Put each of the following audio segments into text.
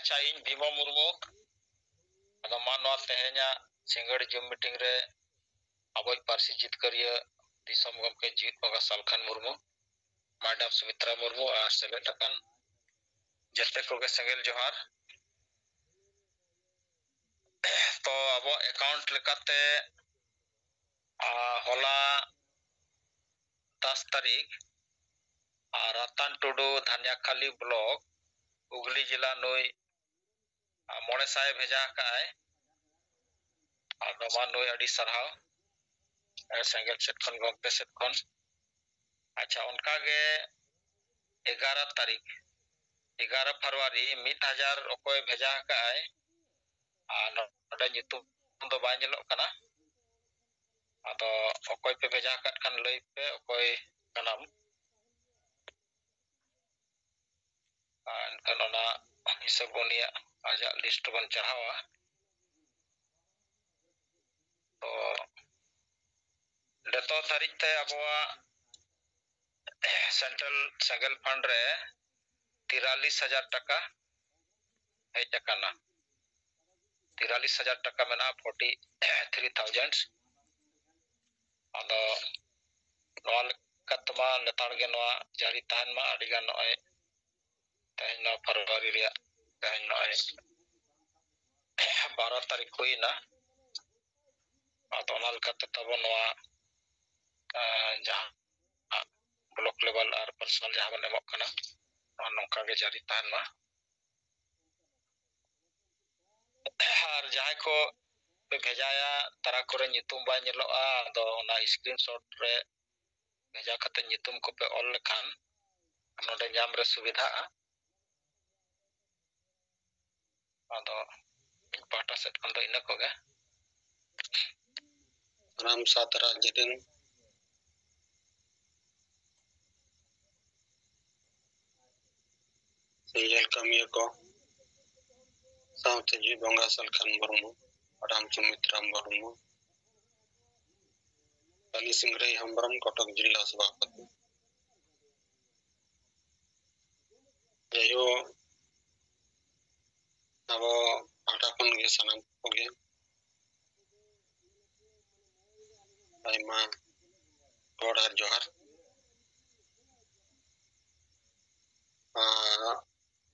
ᱟᱪᱪᱷᱟ ᱤᱧ ᱵᱤᱢᱚ ᱢᱩᱨᱢᱩ ᱟᱫᱚ ᱢᱟ ᱱᱚᱣᱟ ᱛᱮᱦᱮᱧᱟᱜ ᱥᱤᱸᱜᱟᱹᱲ ᱡᱩᱢ ᱢᱤᱴᱤᱝ ᱨᱮ ᱟᱵᱚᱭ ᱯᱟᱹᱨᱥᱤ ᱡᱤᱛᱠᱟᱹᱨᱤᱭᱟᱹ ᱫᱤᱥᱚᱢ ᱜᱚᱢᱠᱮ ᱡᱤᱣᱤᱫ ᱵᱚᱸᱜᱟ ᱥᱟᱞᱠᱷᱟᱱ ᱢᱩᱨᱢᱩ ᱢᱟᱰᱟᱢ ᱥᱩᱢᱤᱛᱨᱟ ᱢᱩᱨᱢᱩ ᱟᱨ ᱥᱮᱞᱮᱫ ᱟᱠᱟᱱ ᱡᱮᱛᱮ ᱠᱚᱜᱮ ᱥᱮᱸᱜᱮᱞ ᱡᱚᱦᱟᱨ तो अब अकाउंट लेकाते होला 10 तारीख रतन टुडू धानियाखाली ब्लॉक हुगली जिला नुई मोड़े साय भेजा काय मा नुई अड़ी सरहाव सेंगल सेट खन गमते सेट खन अच्छा उनका गे 11 तारीख 11 फरवरी 1000 ओकोय भेजा काय नोडे नितुम दो bye ñeloग kana ado okoy pe भेजा kat kan lay pe okoy kanam kan ona hisab unia ajak list bon chahawa to deto tarik te abwa central सेंगल फंड रे 43,000 टका हej akana 43,000 टका मेना 43,000 ado noal katma letar ge noa jari tahan ma adigan noy tahan no February ria tahan noy 12 tarik huina ado nal kat tabo noa jahan block level और personal जहां बन एमक कना नौका के जारी तान मा और जहां को पे भेजाया तरा करे नितुम बा ñeloa ado ona स्क्रीनशॉट रे भेजा कते नितुम को पे ऑल लेखान नोडे ñam रे सुविधा ado पाटा सेट खन दो इना कोगे राम सातरा जिदिन सेंगल कमिया को साउथ जी बंगा सलखान मुर्मू राम सुमित्रा मुर्मू पानी सिंगरई हमब्रम कटक जिला सभापति जयो अब आटा खन गे सनम कोगे आइमा गोड़ा जोहार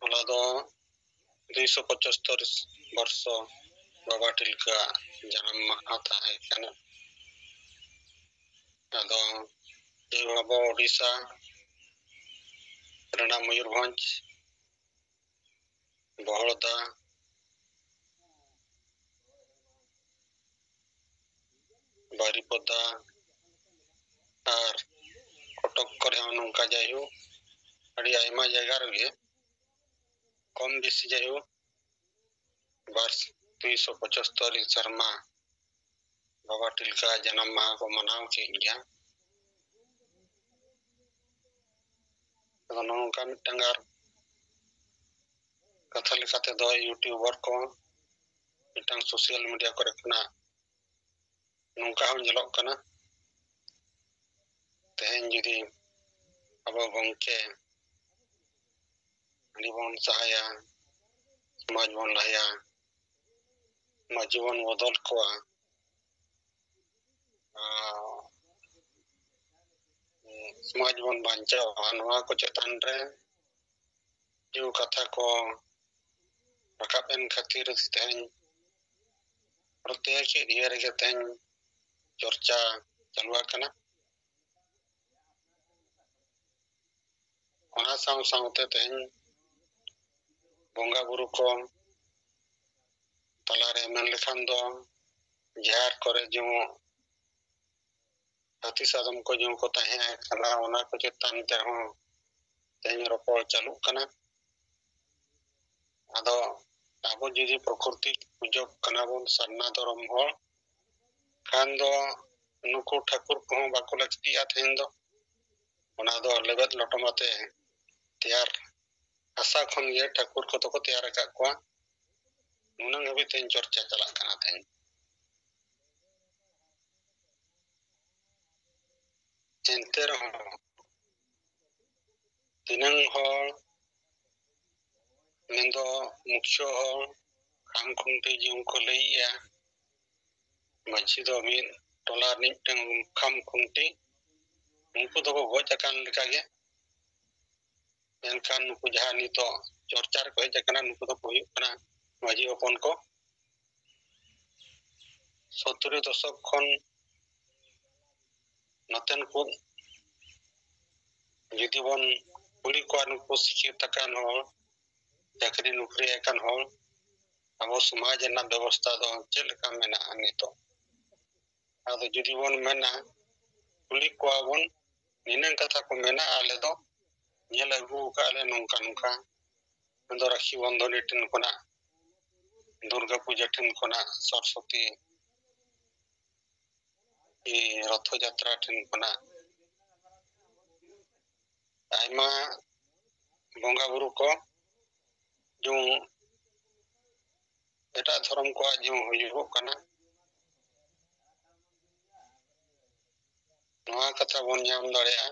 होला दो 275 वर्ष बाबा टिलका जन्म आता है कना अदो देवबो ओडिशा रना मयूरभंज बहड़दा बारीपदा और कटक करे नौका जायु अड़ी आयमा जगह रे कम बेसी जायु वर्ष 275 शर्मा बाबा टिलका जन्म माह को मनाव के गया नौका मिटंगार कथा लेकाते दो यूट्यूबर को मिटंग सोशल मीडिया करे खना नौका हो ñeloग kana तेहेन जुदी अब गंके निबन सहाया समाज बन लहया जीवन बदल को समाज बन बांचाव नवा को चेतन रे जो कथा को रकाबन खातिर तेहेन प्रत्येक एरिया रे तेहेन चर्चा चलवा कना ona सावते तेहेन बोंगा बुरु को तलारे मन लेखान दो जार करे जो हाथी सादम को जो को तहे कला ओना को चेतन ते हो तेहेन रोपो चालू कना आदो आबो जुदी प्रकृति पूजो कना बोन सरना धर्म हो खान दो नुको ठाकुर को बाको लगतिया तेहेन दो ओना दो लेबत लटमाते तैयार आशा खन ये ठाकुर को तो को तैयार का को नुनंग हबी तेन चर्चा चला कना तेन चिंते रहो तिनंग हो मेंदो मुख्य खाम खुंटे जिउ को लैया मानसि दो मिन टोला निटंग खाम खुंटे उनको तो गज अकान लेकागे मेनखान नुकु जहां नितो चर्चार को हेजना नुकु तो हुयुग कना माजी हपन को 70 दशक खन नतेन को जुदी बन कुली को नुकु शिक्षित अकान हो चाकरी नौकरी अकान हो अब समाज ना व्यवस्था दो चेल का मेना नितो आदो जुदी बन मेना कुली को बन निनन कथा को मेना आले दो ñel agu ka ale nongka nongka ando rakhi bondhon tin kona Durga Puja ठिन कोना सरस्वती रथ यात्रा ठिन कोना आइमा बंगा बुरु को जो एटा धर्म को जो हुयुगो कना नवा कथा बन नाम दड़िया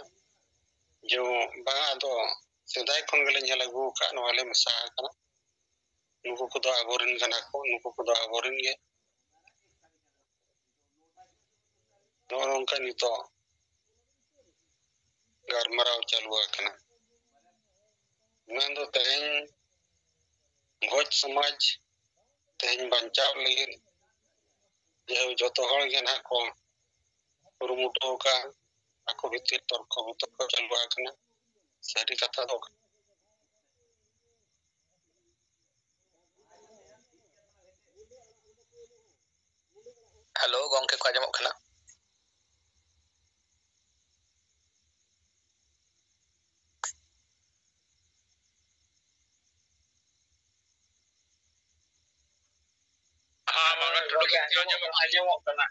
जो बा दो सेदाय खन गले ñel agu का नवाले मसा कना नुको को दो आबोरिन कना को नुको को दो आबोरिन गे नोंका नितो गरमराव चालू कना मेंदो तेन भोज समाज तेन बंचाव लगे जे जतो हर गे ना को रुमुटो का ako भितर तर्क वितर्क चालू कना सारी कथा दो हेलो गंके को आजमक खना हां मांगा टोडो के आजमक खना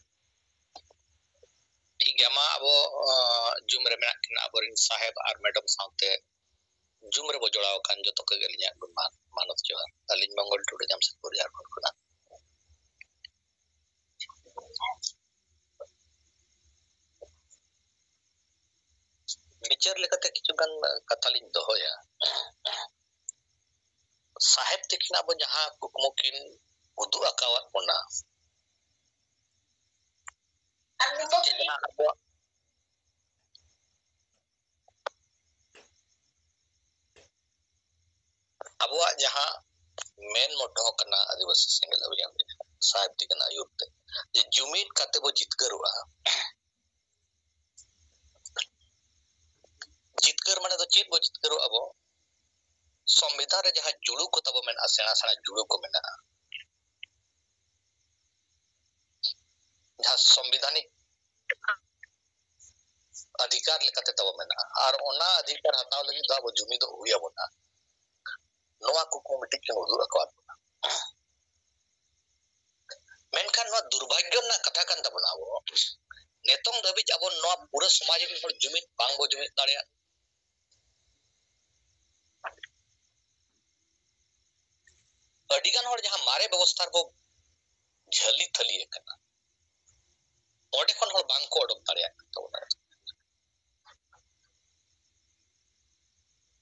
ठीक है मा अब जूम रे मेना किना अबरिन साहेब आर मैडम साथे जूम रे बो जोड़ाव कान जतो के गलिया मानत जोहार अलिन मंगल टुडे जामशेदपुर झारखंड खुना विचार लेकते किचुगान कथालिन दोहोया साहेब तिकिना बो जहां कुकमुकिन उदु अकावत कोना अबुआ जहां मेन मोटो कना आदिवासी सिंगल अभियान साहेब तिकना युक्त जे जुमित काते बो जितकरुआ जितकर माने तो चेत बो जितकरु अबो संविधान रे जहां जुड़ू को तब मेना सेना सेना जुड़ू को मेना जहां संविधानिक अधिकार लेकाते तब मेना और ओना अधिकार हटाव लगी दा बो जुमी दो हुया बोना नोआ को मिटिक के उदु अकवात मेनखान नो दुर्भाग्य ना कथा कान तबना वो नेतों दबी अब नो पूरा समाज रे हर जुमित बांग बो जुमित दाड़िया अडिगान हर जहां मारे व्यवस्था बो झली थली एकना ओडे खन हर बांग को ओडक दाड़िया तो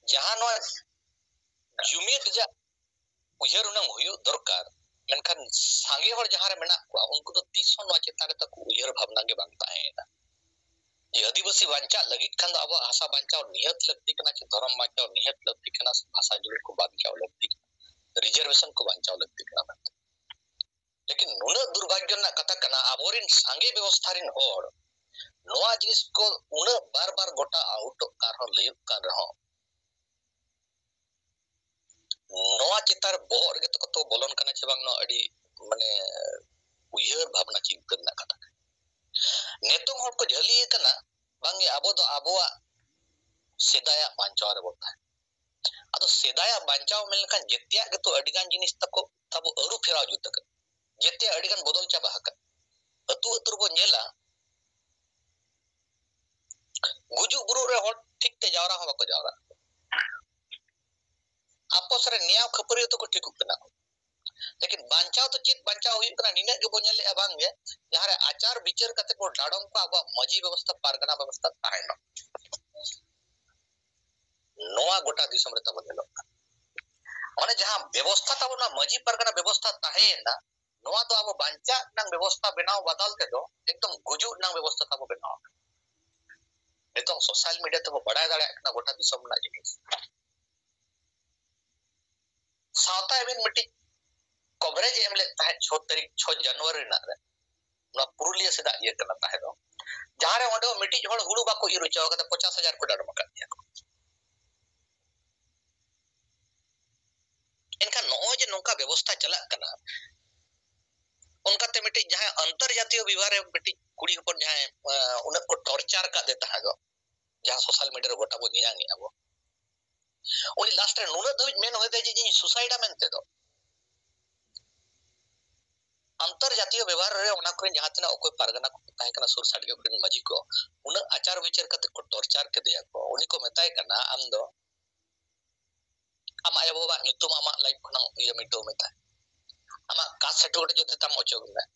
जहां नो जुमित जा उयहर उनम हुयु दरकार मेनखान सांगे हर जहां रे मेना को उनको तो 30 नो चेतारे तक उयहर भावना के बांग ताहेना ये आदिवासी बांचा लगित खंद अब आशा बांचा नियत लगती कना छ धर्म बांचा नियत लगती कना भाषा जुड़े को बांचा लगती रिजर्वेशन को बांचा लगती कना लेकिन नुन दुर्भाग्य ना कथा कना आबोरिन सांगे व्यवस्था रिन होड़ नोआ जिनिस को उन बार बार गोटा आउट कार हो लेय कर रहो नोआ चितार बोर के तो बोलन कना छ बांग नो अडी माने उयहर भावना चिंतन ना कथा नेतों हर को झली कना बांगे आबो दो आबोआ सेदाया बांचाव रे बोता अदो सेदाया बांचाव मेलखान जेतिया के तो अडिगान जिनिस तको तब अरु फेराव जुतक जेते अडिगान बदल चाबा हक अतु अतुर बो नेला गुजु गुरु रे हट ठीक ते जावरा हो बको जावरा आपस रे निया खपरी तो को ठीक कना लेकिन बांचाव तो चित बांचाव हुई कना निने के बोनेल अबांगे जहां रे आचार विचार कते को डाडम को अब मजी व्यवस्था पारगना व्यवस्था ताहेनो नोआ गोटा दिसम रे तब देलो ᱚᱱᱮ ᱡᱟᱦᱟᱸ ᱵᱮᱵᱚᱥᱛᱷᱟ ᱛᱟᱵᱚᱱᱟ ᱢᱟᱹᱡᱷᱤ ᱯᱟᱨᱜᱟᱱᱟ ᱵᱮᱵᱚᱥᱛᱷᱟ ᱛᱟᱦᱮᱸᱭᱮᱱᱟ ᱱᱚᱣᱟ ᱫᱚ ᱟᱵᱚ ᱵᱟᱧᱪᱟᱜ ᱨᱮᱱᱟᱜ ᱵᱮᱵᱚᱥᱛᱷᱟ ᱵᱮᱱᱟᱣ ᱵᱟᱫᱟᱞ ᱛᱮᱫᱚ ᱮᱠᱫᱚᱢ ᱜᱩᱡᱩᱜ ᱨᱮᱱᱟᱜ ᱵᱮᱵᱚᱥᱛᱷᱟ ᱛᱟᱵᱚ ᱵᱮᱱᱟᱣ ᱱᱤᱛᱚᱝ ᱥᱳᱥᱟᱞ ᱢᱤᱰᱤᱭᱟ ᱛᱮᱵᱚ ᱵᱟᱰᱟᱭ ᱫᱟᱲᱮᱭᱟᱜ ᱠᱟᱱᱟ ᱜᱚᱴᱟ ᱫᱤᱥᱚᱢ ᱨᱮᱱᱟᱜ ᱡᱤᱱᱤᱥ ᱥᱟᱶᱛᱟ ᱟᱹᱵᱤᱱ ᱢᱤᱫᱴᱤᱡ ᱠᱚᱵᱷᱟᱨᱮᱡᱽ ᱮᱢ ᱞᱮᱫ ᱛᱟᱦᱮᱸᱫ 6 ᱛᱟᱹᱨᱤᱠᱷ 6 ᱡᱟᱱᱩᱣᱟᱨᱤ ᱨᱮᱱᱟᱜ ᱨᱮ ᱱᱚᱣᱟ ᱯᱩᱨᱩᱞᱤᱭᱟᱹ ᱥᱮᱫᱟᱜ ᱤᱭᱟᱹ ᱠᱟᱱᱟ ᱛᱟᱦᱮᱸ ᱫᱚ ᱡᱟᱦᱟᱸᱨᱮ ᱚᱸᱰᱮ ᱢᱤᱫᱴᱤᱡ ᱦᱚᱲ ᱦᱩᱲᱩ ᱵᱟᱠᱚ ᱤᱨ ᱦᱚᱪᱚ ᱠᱟᱫᱟ 50,000 ᱠᱚ ᱰᱟᱸᱰᱚᱢ ᱟᱠᱟᱫ ᱜᱮᱭᱟ ᱮᱱᱠᱷᱟᱱ ᱱᱚᱜᱼᱚᱭ ᱡᱮ ᱱᱚᱝᱠᱟ ᱵᱮᱵᱚᱥᱛᱷᱟ ᱪᱟᱞᱟᱜ ᱠᱟᱱᱟ ᱚᱱᱠᱟᱛᱮ ᱢᱤᱫᱴᱤᱡ ᱡᱟᱦᱟᱸᱭ ᱟᱱᱛᱚᱨᱡᱟᱛᱤᱭᱚ ᱵᱤᱵᱷᱟᱜᱽ ᱨᱮ ᱢᱤᱫᱴᱤᱡ ᱠᱩᱲᱤ ᱦᱚᱯᱚᱱ ᱡᱟᱦᱟᱸᱭ ᱩᱱᱟᱹᱜ ᱠᱚ ᱴᱚᱨᱪᱟᱨ ᱟᱠᱟᱫᱮ ᱛᱟᱦᱮᱸ ᱫᱚ ᱡᱟᱦᱟᱸ ᱥᱳᱥᱟᱞ ᱢᱤᱰᱤᱭᱟ ᱨᱮ ᱜᱚᱴᱟ ᱵᱚ ᱧᱮᱧᱟᱢᱮᱫᱼᱟ ᱵᱚ उन्हीं लास्ट रे नुना दबिज मेन होय दे जे सुसाइड मेनते दो अंतरजातीय व्यवहार रे ओना को जहां तना ओको पारगना को ताहे कना सुर साडगे को मजी को उना आचार विचार कते को टॉर्चर के दिया को उनी को मेताय कना आम दो आमा आयो बाबा नितुम आमा लाइफ खना ये मिटो मेता आमा कास्ट सर्टिफिकेट जो तम ओचो में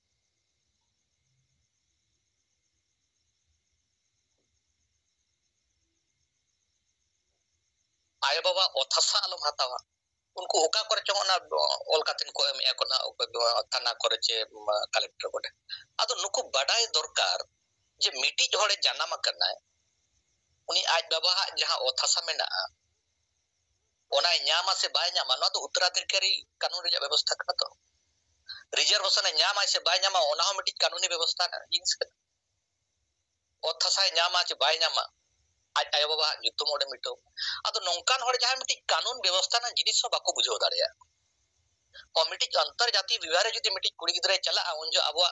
आयो बाबा ओथासा आलम हतावा उनको ओका करे चोना ऑल कातिन को एम को ना थाना करे चे कलेक्टर को आदो नुको बडाय दरकार जे मिटी होड़े जाना मकना उनी आज बाबा जहां ओथासा मेना ओना न्यामा से बाय न्यामा नो तो उत्तराधिकारी कानून रे व्यवस्था का तो रिजर्वेशन न्यामा से बाय न्यामा ओना मिटी कानूनी व्यवस्था ना जिंस ओथासा न्यामा से बाय न्यामा आज आयो बाबा युतुम ओडे मिटो आदो नोंकान होड़े जहां मिटी कानून व्यवस्था ना जिनिस बाको बुझो दाड़िया और मिटी अंतरजातीय विवाह रे जदि मिटी कुड़ी गिदरे चला उन जो अबवा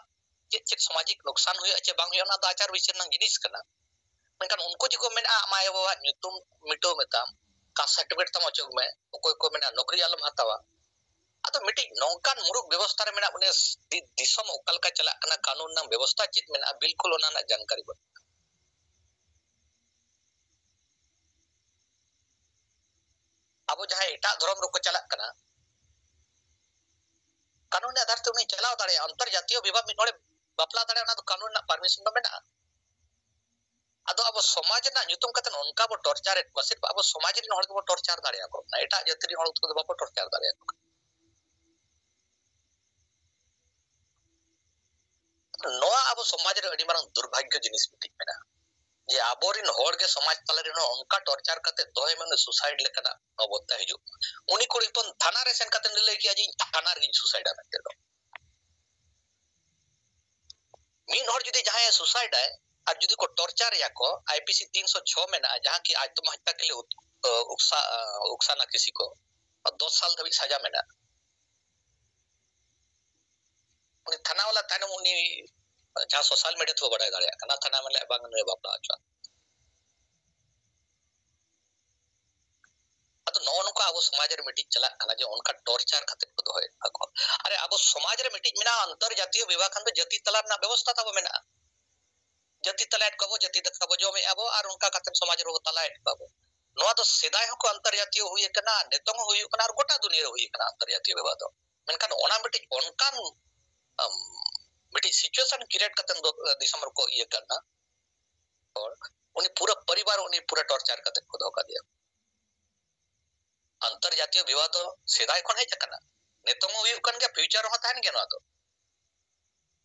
चेक सामाजिक नुकसान हुए अच्छे बांग हुए ना तो आचार विचार ना जिनिस कना मेनकान उनको जी को मेना आमाय बाबा युतुम मिटो मेताम का सर्टिफिकेट तम अचोग में कोई को मेना नौकरी आलम हतावा आतो मिटी नौकान मुरुक व्यवस्था रे मेना उने दिसम ओकल का चला कना कानून ना व्यवस्था चित मेना बिल्कुल ओना ना जानकारी बन अब जहां एटा धर्म रो को चला कना कानून आधार ते उनी चलाव दाड़े अंतरजातीय विवाह में नोड़े बापला दाड़े ओना तो कानून ना परमिशन मेना आदो अब समाज ना nyutum कतन उनका बो टॉर्चर को सिर्फ अब समाज रे हड़ को टॉर्चर दाड़िया को ना एटा जतरी हड़ को बापो टॉर्चर दाड़िया को नोआ अब समाज रे अडी मारन दुर्भाग्य जिनिस मिटी मेना जे आबोरिन हड़ के समाज तले रे उनका टॉर्चर कते दोय मन सुसाइड लेकना अबोता हिजु उनी कोड़ी पन थाना रे सेन कतन ले कि आज थाना रे सुसाइड आते दो मीन हड़ जदी जहां सुसाइड है और जदी को टॉर्चर या को आईपीसी 306 में ना जहां की आत्महत्या के लिए उकसाना किसी को और 10 साल तक सजा में ना उनी थाना वाला ताने उनी जहां सोशल मीडिया तो बड़ा दाड़िया कना थाना में ले बांग ने बापला अच्छा अतो नो नको अब समाज रे मिटिंग चला कना जे उनका टॉर्चर खातिर को दोय अको अरे अब समाज रे मिटिंग मेना अंतरजातीय विवाह खन जति तलार ना व्यवस्था तब मेना जति तलाट कबो जति दखबो जो में अब और उनका खातिर समाज रो तलाट कबो नोआ तो सेदाय हको अंतरजातीय हुई कना नेतंग हुई कना और गोटा दुनिया हुई कना अंतरजातीय विवाह दो मेनकान ओना मिटिंग उनकान मिटिंग सिचुएशन क्रिएट कतन दिसंबर को ये करना और उन्हें पूरा परिवार उन्हें पूरा टॉर्चर कतन को धोखा दिया अंतरजातीय विवाह तो सेदाय कोन है चकना नेतंग हुई कन के फ्यूचर हो तान के ना तो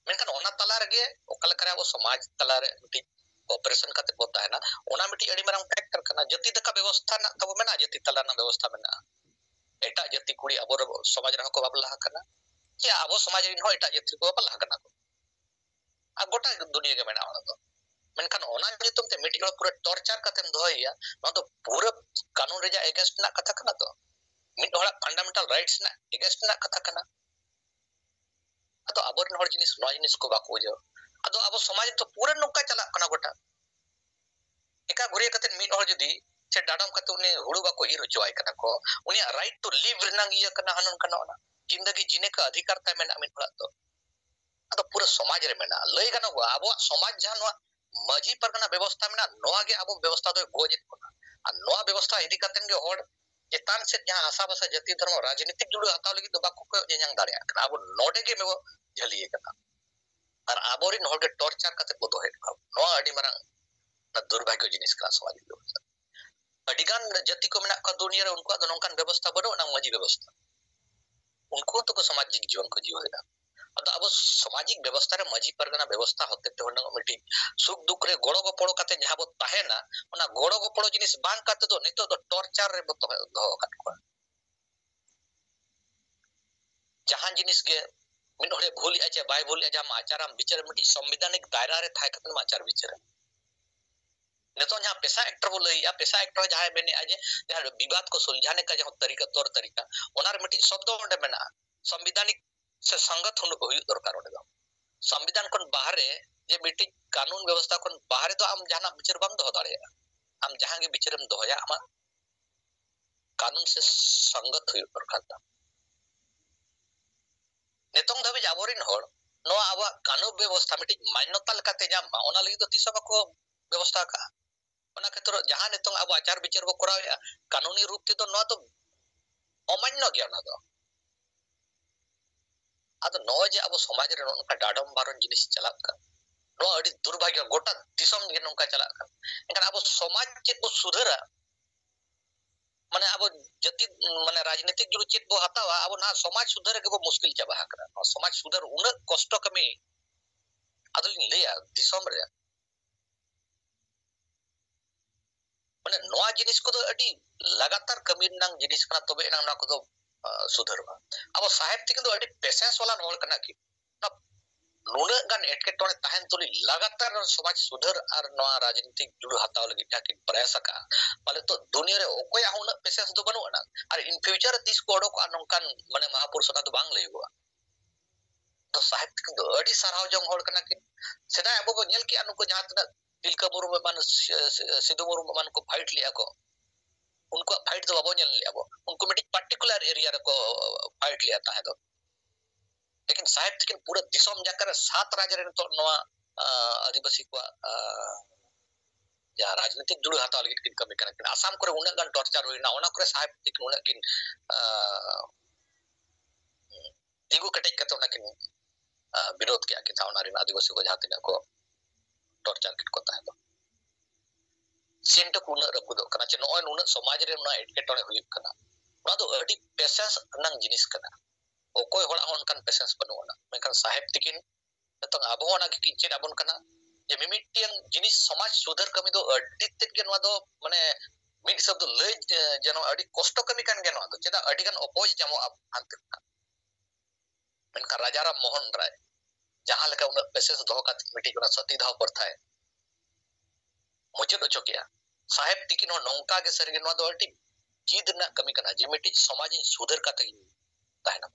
मेनकान ओना तला रे ओकल करे वो समाज तला रे मिटिंग ऑपरेशन कते होता है ना ओना मिटी अड़ी मारंग फैक्टर कना जति दका व्यवस्था ना तब मेना जति तला ना व्यवस्था मेना एटा जति कुड़ी अब समाज रे को बाबला कना कि अब समाज रे हो एटा जति को बाबला कना को आ गोटा दुनिया के मेना ओना तो मेनखान ओना नितुम ते मिटी पूरा टॉर्चर कतेम दोया ना तो पूरा कानून रे जा अगेंस्ट ना कथा कना तो मिट होड़ा फंडामेंटल राइट्स ना अगेंस्ट ना कथा कना अतो अबोरन हर जिनिस नो जिनिस को बाको जो अतो अब समाज तो पूरा नोका चला कना गोटा एका घुरिया कते मिट हर जदी से डाडम कते उनी हुड़ू बाको इर होचवाय कना को उनी राइट टू लिव रनंग ये कना हनन कना ओना जिंदगी जीने का अधिकार ता मेना मिट होड़ा तो अतो पूरा समाज रे मेना लई गना को अब समाज जहां मजी परगना व्यवस्था में नोआ गे अब व्यवस्था तो गोजित कोना आ नोआ व्यवस्था इदी कतन गे होड़ चेतान से जहां आशा बसा जाति धर्म राजनीतिक जुड़ हताव लगी तो बाको को जेंग दाड़िया अब नोडे गे में झलिए कना और आबोरिन होड़ के टॉर्चर कते को दोहे नोआ अडी मारंग ना दुर्भाग्य जिनिस का समाज व्यवस्था अडिगान जाति को मेना का दुनिया रे उनको नौकान व्यवस्था बनो ना मजी व्यवस्था उनको तो को सामाजिक जीवन को जीवेगा अतो अब सामाजिक व्यवस्था रे मजी परगना व्यवस्था होते तो हन मिटी सुख दुख रे गोड़ो गोपड़ो काते जहां बो ताहेना ओना गोड़ो गोपड़ो जिनिस बांग काते तो नितो तो टॉर्चर रे बो दो काट को जहां जिनिस के मिन होरे भूल आचे बाय भूल आ जहां आचारम विचार मिटी संवैधानिक दायरा रे थाय काते आचार विचार नितो जहां पेशा एक्टर बोले या पेशा एक्टर जहां बेने आज जहां विवाद को सुलझाने का जहां तरीका तौर तरीका ओनार मिटी शब्द ओंडे मेना संवैधानिक से संगत होनो हुई दरकार ओंडे दो संविधान कोन बाहरे जे मिटी कानून व्यवस्था कोन बाहरे तो आम जहां विचार बम दो दाड़े आम जहां के विचारम दोया आमा कानून से संगत हुई दरकार दा नेतों धाबी जाबोरिन होड़ नो आवा कानून व्यवस्था मिटी मान्यता लकाते जाम ओना लगी तो तिसा बको व्यवस्था का ओना क्षेत्र जहां नितों अब आचार विचार को कराया कानूनी रूप ते तो न तो अमान्य गया ना दो आदो नो जे अब समाज रे नोका डाडम बारन जिनिस चलात का नो अडी दुर्भाग्य गोटा दिसम गे नोका चलात का एनकन अब समाज चेत बो सुधरा माने अब जति माने राजनीतिक जुड़ चेत बो हतावा अब ना समाज सुधर के बो मुश्किल चाबा हकरा समाज सुधर उन कष्ट कमी आदलिन लेया दिसम रे माने नोआ जिनिस को तो अडी लगातार कमी नंग जिनिस कना तबे नंग ना को तो सुधरवा अब साहेब तिकिन तो अडी पेशेंस वाला होल कना की नुना गान एटकेटोने ताहेन तुली लगातार समाज सुधर और नोआ राजनीतिक जुड़ हताव लगी जाके प्रयास का माले तो दुनिया रे ओकोय आउन पेशेंस दो बनु ना और इन फ्यूचर दिस कोडो को नोंकान माने महापुरुष ना तो बांग लेगो तो साहेब तिकिन तो अडी सराव जंग होल कना की सेदा अब नेल की अनु को जहां तना तिलका मुरु में मान सिद्धू मुरु मान को फाइट लिया को उनको फाइट तो बाबो नेल लिया उनको मिटी पर्टिकुलर एरिया रे को फाइट लिया था है तो लेकिन साहेब तिकिन पूरा दिसम जाकर सात राज्य रे तो नवा आदिवासी को या राजनीतिक जुड़ हताव लगी किन कमी कना आसाम करे उना गन टॉर्चर होइना ओना करे साहेब तिकिन उना किन तिगु कटेज कते उना किन विरोध किया कि था नारी आदिवासी को जहां तिना को टॉर्चर किन को ताहे तो सेंट को उना रपुदो कना चे नोय नुना समाज रे उना एटकेटोने हुई कना उना तो अडी पेशेंस नंग जिनिस कना ओकोय होड़ा ओनकान पेशेंस बनुना मेकन साहेब तिकिन तो आबोना की किंचेन आबोन कना जे मिमिटियन जिनिस समाज सुधर कमी दो अडी तेत के नवा दो माने मिड शब्द ले जनो अडी कष्ट कमी कान के नवा दो चेदा अडी गान अपोज जमो अब अंत मेनका राजाराम मोहन राय जहां लका उन पेशेंस दो का मिटी कोना सती धाव पर थाए मुझे तो चोकिया साहेब तिकिन हो नौका के सरगे नवा दो अडी जीद ना कमी कना जे मिटी समाज सुधर का ताहेना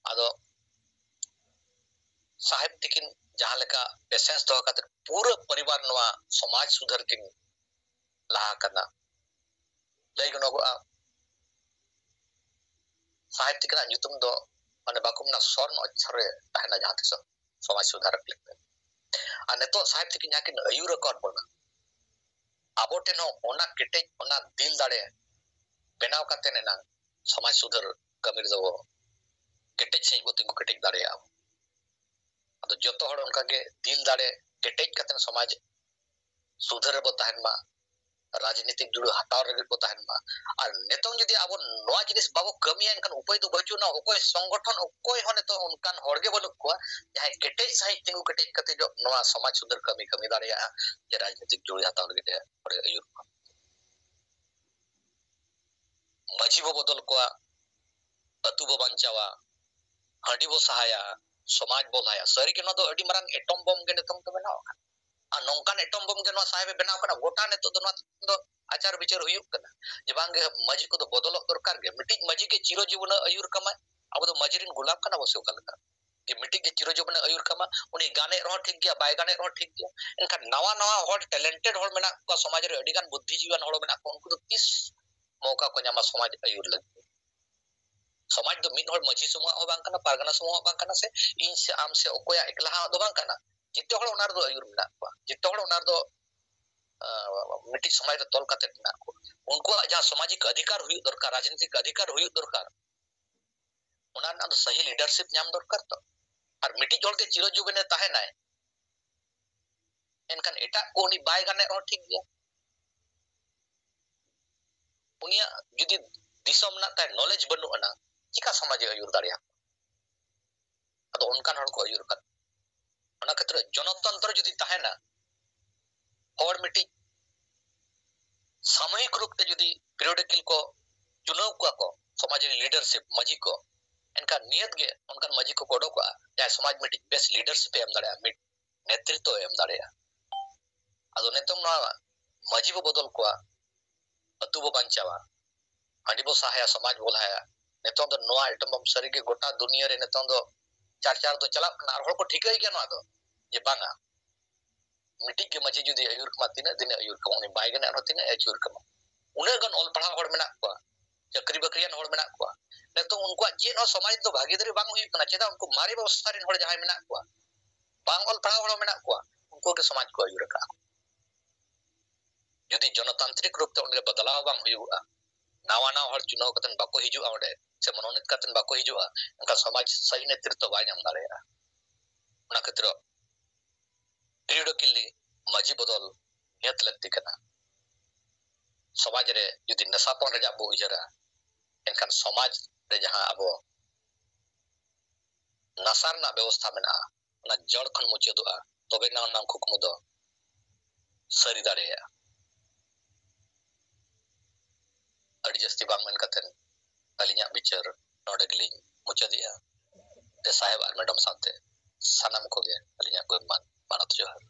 आदो साहेब तिकिन जहां लेका पेशेंस दो खातिर पूरा परिवार नवा समाज सुधर किन लहा करना लेकिन साहेब तिकिन युतुम दो माने बाकुम ना स्वर्ण अक्षरे ताहना जहां तिस समाज सुधारक लेते अने तो साहेब तिकिन याकिन अयुर कर बोलना आबोटे नो ओना केटे ओना दिल दाड़े बेनाव काते ने ना समाज सुधर कमिर दो केटे सही बोती को केटे दाड़े आ तो जतो हड़ उनका के दिल दाड़े केटे कतन समाज सुधर बो ताहन मा राजनीतिक जुड़ हटाव रगे को ताहन मा और नेतों जदी अब नोआ जिनिस बाबो कमी एनकन उपाय तो बचु ना ओकोय संगठन ओकोय होने तो उनकान हड़गे बनु को जहां केटे सही तिंगु केटे कते जो नोआ समाज सुधर कमी कमी दाड़े आ जे राजनीतिक जुड़ हटाव रगे और अयुर मजी बो बदल को अतु बो बंचावा हडी बो सहाया समाज बो लाया सरी के न तो अडी मरंग एटम बम के नेतों तो बनाओ आ नौकान एटम बम के न साहेब बनाओ कना गोटा ने तो आचार विचार हुयुक कना जे बांगे मजी को तो बदल दरकार गे मिटी मजी के चिरो जीवन अयुर कमा अब तो मजीरिन गुलाम कना बसे कलका कि मिटी के चिरो जीवन अयुर कमा उनी गाने रह ठीक गया बाय गाने रह ठीक गया इनका नवा नवा हॉट टैलेंटेड हॉल मेना को समाज रे अडी गान बुद्धिजीवन हॉल मेना को उनको तो 30 मौका को न्यामा समाज अयुर लगे समाज तो मिट हॉल मजी समूह हो बांग कना पारगना समूह बांग कना से इन से आम से ओकोया एकला दो बांग कना जिते हॉल उनार दो अयुर मेना को जिते हॉल उनार दो मिट्टी समाज रे तोल काते मेना को उनको जहां सामाजिक अधिकार हुई दरकार राजनीतिक अधिकार हुई दरकार उनार ना सही लीडरशिप नाम दरकार तो और मिट्टी जोड़ के चिरो जुबने ताहे नाय enkan etak ko uni bai gane ron ठीक gaya unia judi disom nak ta knowledge banu ana chika samaj ayur daria ado onkan hor ko ayur kan ona khetre jonotantra judi tahena hor miti सामूहिक रूप से जुदी periodical को चुनाव को समाज leadership मजी को इनका नियत गे उनका मजी को कोडो को या समाज में बेस्ट लीडरशिप एम दाड़े मिट नेतृत्व एम दाड़े अदो नेतम ना मजी बो बदल को अतु बो बंचावा हांडी बो सहाया समाज बोलाया नेतम दो नोआ आइटम बम सरी के गोटा दुनिया रे नेतम दो चार चार तो चला ना हर को ठीक है क्या ना दो ये बांगा मिटी के मजी जुदी अयुर कमा तिना दिन अयुर कमा उनी बाय गने तिना अयुर कमा उन्हें गन ऑल पढ़ा हड़ मेना को चक्री बकरियान हड़ मेना को नेतो उनको जे नो समाज तो भागीदारी बांग हुई कना चेदा उनको मारे व्यवस्था रिन हड़ जहां मेना को बांग ऑल पढ़ा हड़ मेना को उनको के समाज को अयुर का यदि जनतांत्रिक रूप से उनके बदलाव बांग हुआ नावा ना हड़ चुनाव कतन बाको हिजु आवडे से मनोनीत कतन बाको हिजु उनका समाज सही नेतृत्व बाय नाम दाड़ेया उना खतर पीरियड किल्ली मजी बदल नियत लगती कना समाज रे यदि नशापन रे जाबो उजरा एनखान समाज रे जहां अबो नसारना व्यवस्था मेना ना जड़ खन मुचेदोआ तबे ना नाम खुकमु दो सरी दाड़ेया अड़ी जस्ती बांग मेन कतन अलिया बिचार नोडगलिंग मुचेदिया ते साहेब आर मैडम साथे सनम को गे अलिया को मान मानत जोहर